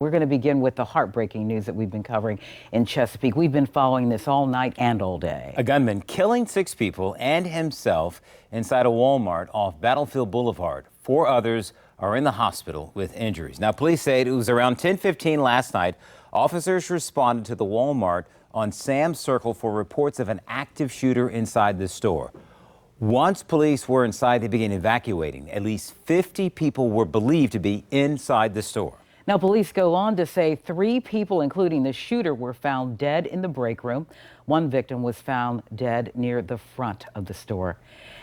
We're going to begin with the heartbreaking news that we've been covering in Chesapeake. We've been following this all night and all day. A gunman killing 6 people and himself inside a Walmart off Battlefield Boulevard. 4 others are in the hospital with injuries. Now, police say it was around 10:15 last night. Officers responded to the Walmart on Sam's Circle for reports of an active shooter inside the store. Once police were inside, they began evacuating. At least 50 people were believed to be inside the store. Now, police go on to say 3 people, including the shooter, were found dead in the break room. 1 victim was found dead near the front of the store.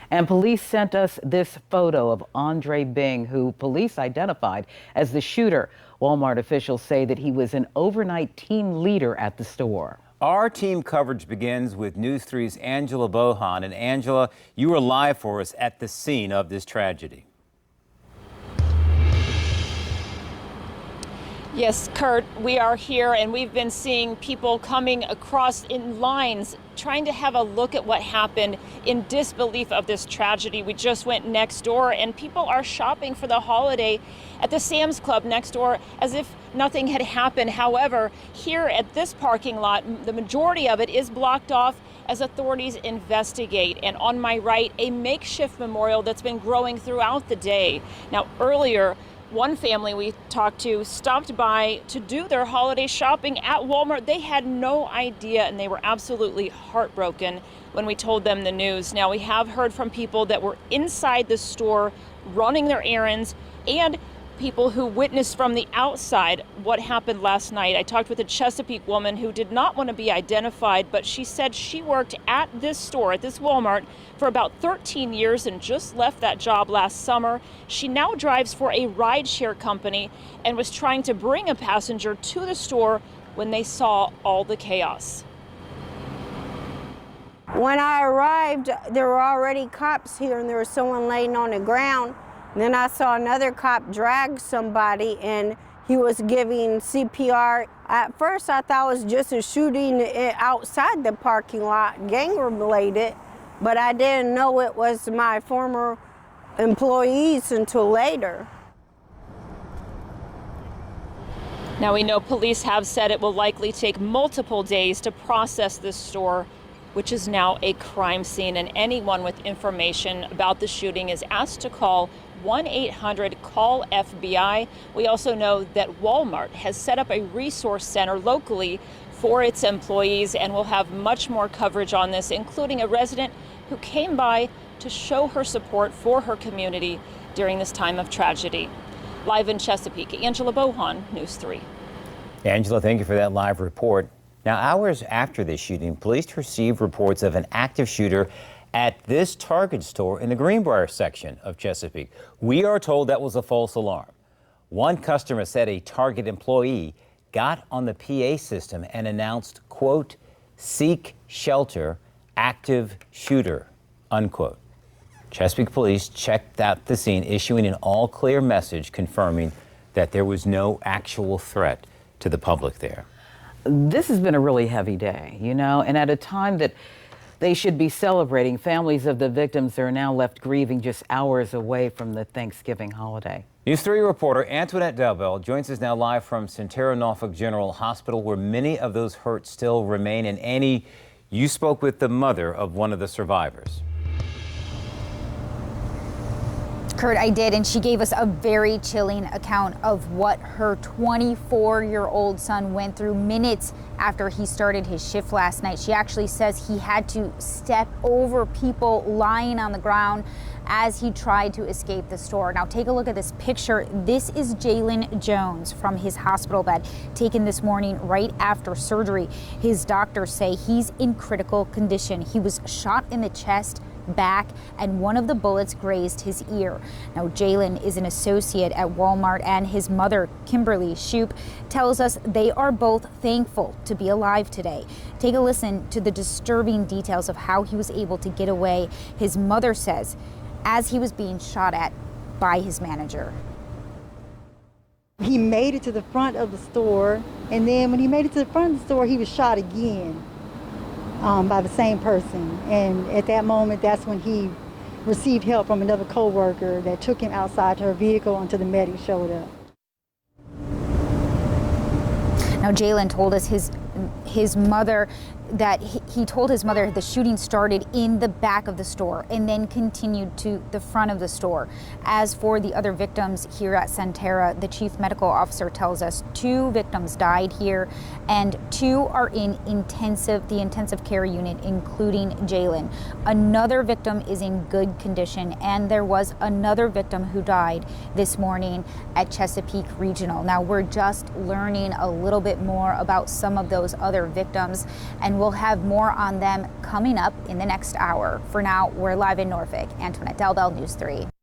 And police sent us this photo of Andre Bing, who police identified as the shooter. Walmart officials say that he was an overnight team leader at the store. Our team coverage begins with News 3's Angela Bohan. And Angela, you were live for us at the scene of this tragedy. Yes, Kurt, we are here and we've been seeing people coming across in lines trying to have a look at what happened in disbelief of this tragedy. We just went next door and people are shopping for the holiday at the Sam's Club next door as if nothing had happened. However, here at this parking lot, the majority of it is blocked off as authorities investigate. And on my right, a makeshift memorial that's been growing throughout the day. Now, earlier, one family we talked to stopped by to do their holiday shopping at Walmart. They had no idea and they were absolutely heartbroken when we told them the news. Now, we have heard from people that were inside the store running their errands and people who witnessed from the outside what happened last night. I talked with a Chesapeake woman who did not want to be identified, but she said she worked at this store, at this Walmart, for about 13 years and just left that job last summer. She now drives for a rideshare company and was trying to bring a passenger to the store when they saw all the chaos. When I arrived, there were already cops here and there was someone laying on the ground. And then I saw another cop drag somebody and he was giving CPR. At first I thought it was just a shooting outside the parking lot, gang related, but I didn't know it was my former employees until later. Now, we know police have said it will likely take multiple days to process this store, which is now a crime scene, and anyone with information about the shooting is asked to call 1-800-CALL-FBI. We also know that Walmart has set up a resource center locally for its employees, and we'll have much more coverage on this, including a resident who came by to show her support for her community during this time of tragedy. Live in Chesapeake, Angela Bohan, News 3. Angela, thank you for that live report. Now, hours after this shooting, police received reports of an active shooter at this Target store in the Greenbrier section of Chesapeake. We are told that was a false alarm. One customer said a Target employee got on the PA system and announced, quote, "Seek shelter, active shooter," unquote. Chesapeake police checked out the scene, issuing an all-clear message confirming that there was no actual threat to the public there. This has been a really heavy day, you know, and at a time that they should be celebrating, families of the victims are now left grieving just hours away from the Thanksgiving holiday. News 3 reporter Antoinette Delbell joins us now live from Centera Norfolk General Hospital, where many of those hurt still remain. And Annie, you spoke with the mother of one of the survivors. Kurt, I did, and she gave us a very chilling account of what her 24-year-old son went through minutes after he started his shift last night. She actually says he had to step over people lying on the ground as he tried to escape the store. Now take a look at this picture. This is Jalen Jones from his hospital bed, taken this morning right after surgery. His doctors say he's in critical condition. He was shot in the chest, back, and one of the bullets grazed his ear. Now, Jalen is an associate at Walmart, and his mother, Kimberly Shoup, tells us they are both thankful to be alive today. Take a listen to the disturbing details of how he was able to get away. His mother says, as he was being shot at by his manager. He made it to the front of the store, and then when he made it to the front of the store, he was shot again. By the same person, and at that moment, that's when he received help from another co-worker that took him outside to her vehicle until the medic showed up. Now, Jalen told us his mother that he told his mother the shooting started in the back of the store and then continued to the front of the store. As for the other victims here at Centera, the chief medical officer tells us 2 victims died here and 2 are in the intensive care unit, including Jalen. Another victim is in good condition, and there was another victim who died this morning at Chesapeake Regional. Now, we're just learning a little bit more about some of those other victims, and we'll have more on them coming up in the next hour. For now, we're live in Norfolk. Antoinette Delbel, News 3.